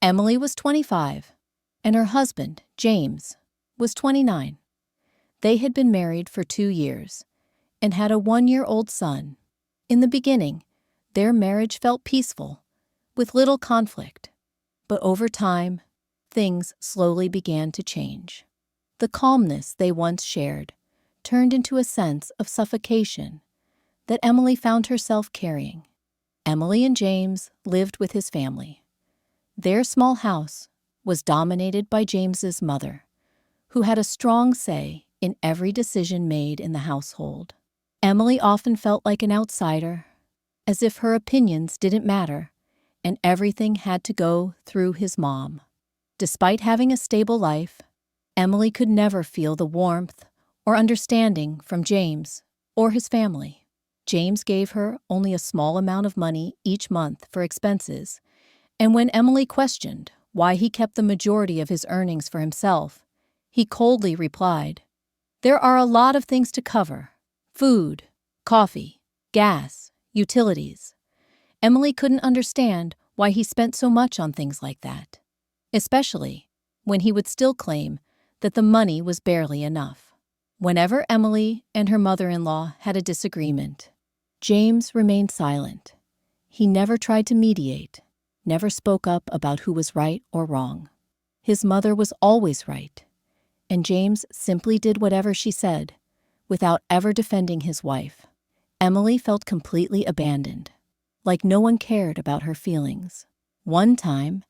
Emily was 25, and her husband, James, was 29. They had been married for 2 years and had a 1-year-old son. In the beginning, their marriage felt peaceful, with little conflict. But over time, things slowly began to change. The calmness they once shared turned into a sense of suffocation that Emily found herself carrying. Emily and James lived with his family. Their small house was dominated by James's mother, who had a strong say in every decision made in the household. Emily often felt like an outsider, as if her opinions didn't matter and everything had to go through his mom. Despite having a stable life, Emily could never feel the warmth or understanding from James or his family. James gave her only a small amount of money each month for expenses, and when Emily questioned why he kept the majority of his earnings for himself, he coldly replied, "There are a lot of things to cover: food, coffee, gas, utilities." Emily couldn't understand why he spent so much on things like that, especially when he would still claim that the money was barely enough. Whenever Emily and her mother-in-law had a disagreement, James remained silent. He never tried to mediate, never spoke up about who was right or wrong. His mother was always right, and James simply did whatever she said, without ever defending his wife. Emily felt completely abandoned, like no one cared about her feelings. One time,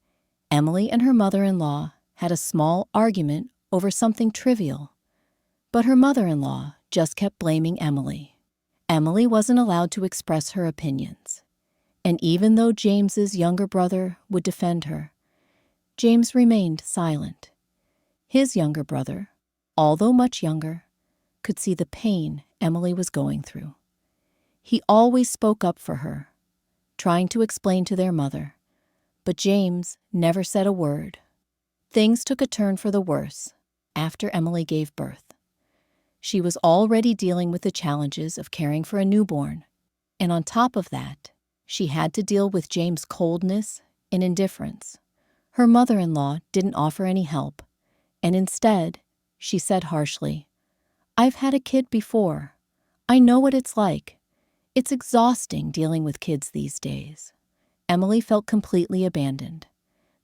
Emily and her mother-in-law had a small argument over something trivial, but her mother-in-law just kept blaming Emily. Emily wasn't allowed to express her opinions, and even though James's younger brother would defend her, James remained silent. His younger brother, although much younger, could see the pain Emily was going through. He always spoke up for her, trying to explain to their mother, but James never said a word. Things took a turn for the worse after Emily gave birth. She was already dealing with the challenges of caring for a newborn, and on top of that, she had to deal with James' coldness and indifference. Her mother-in-law didn't offer any help, and instead, she said harshly, "I've had a kid before. I know what it's like. It's exhausting dealing with kids these days." Emily felt completely abandoned.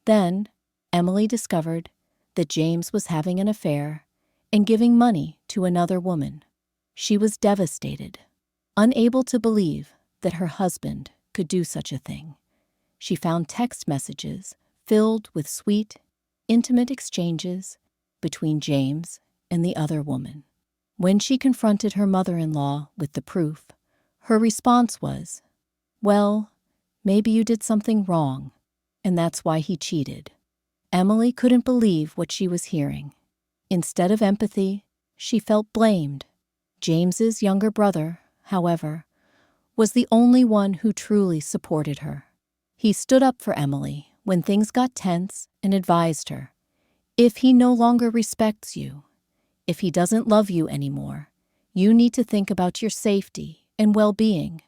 Then, Emily discovered that James was having an affair and giving money to another woman. She was devastated, unable to believe that her husband could do such a thing. She found text messages filled with sweet, intimate exchanges between James and the other woman. When she confronted her mother-in-law with the proof, her response was, "Well, maybe you did something wrong, and that's why he cheated." Emily couldn't believe what she was hearing. Instead of empathy, she felt blamed. James's younger brother, however, was the only one who truly supported her. He stood up for Emily when things got tense and advised her, "If he no longer respects you, if he doesn't love you anymore, you need to think about your safety and well-being.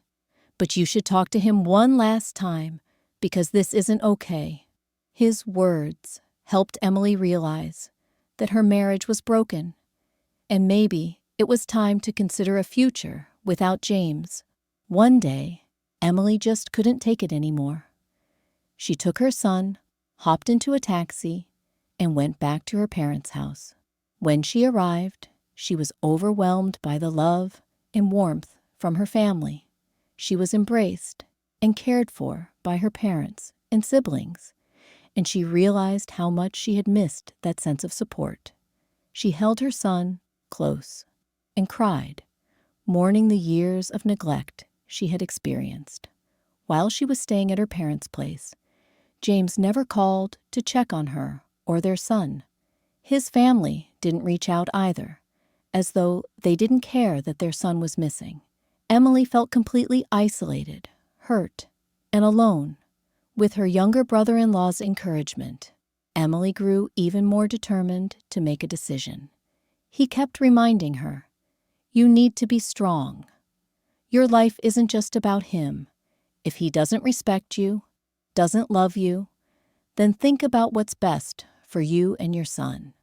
But you should talk to him one last time, because this isn't okay." His words helped Emily realize that her marriage was broken, and maybe it was time to consider a future without James. One day, Emily just couldn't take it anymore. She took her son, hopped into a taxi, and went back to her parents' house. When she arrived, she was overwhelmed by the love and warmth from her family. She was embraced and cared for by her parents and siblings, and she realized how much she had missed that sense of support. She held her son close and cried, mourning the years of neglect she had experienced. While she was staying at her parents' place, James never called to check on her or their son. His family didn't reach out either, as though they didn't care that their son was missing. Emily felt completely isolated, hurt, and alone. With her younger brother-in-law's encouragement, Emily grew even more determined to make a decision. He kept reminding her, "You need to be strong. Your life isn't just about him. If he doesn't respect you, doesn't love you, Then think about what's best for you and your son.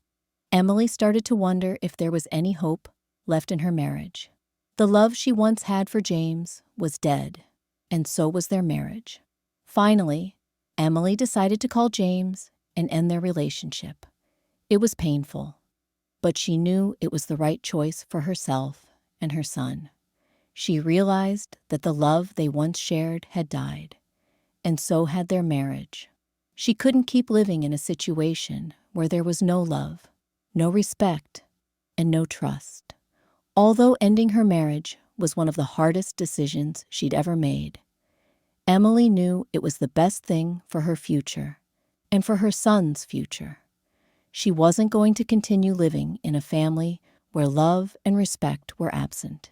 Emily started to wonder if there was any hope left in her marriage. The love she once had for James was dead, and so was their marriage. Finally, Emily decided to call James and end their relationship. It was painful, but she knew it was the right choice for herself and her son. She realized that the love they once shared had died, and so had their marriage. She couldn't keep living in a situation where there was no love, no respect, and no trust. Although ending her marriage was one of the hardest decisions she'd ever made, Emily knew it was the best thing for her future and for her son's future. She wasn't going to continue living in a family where love and respect were absent.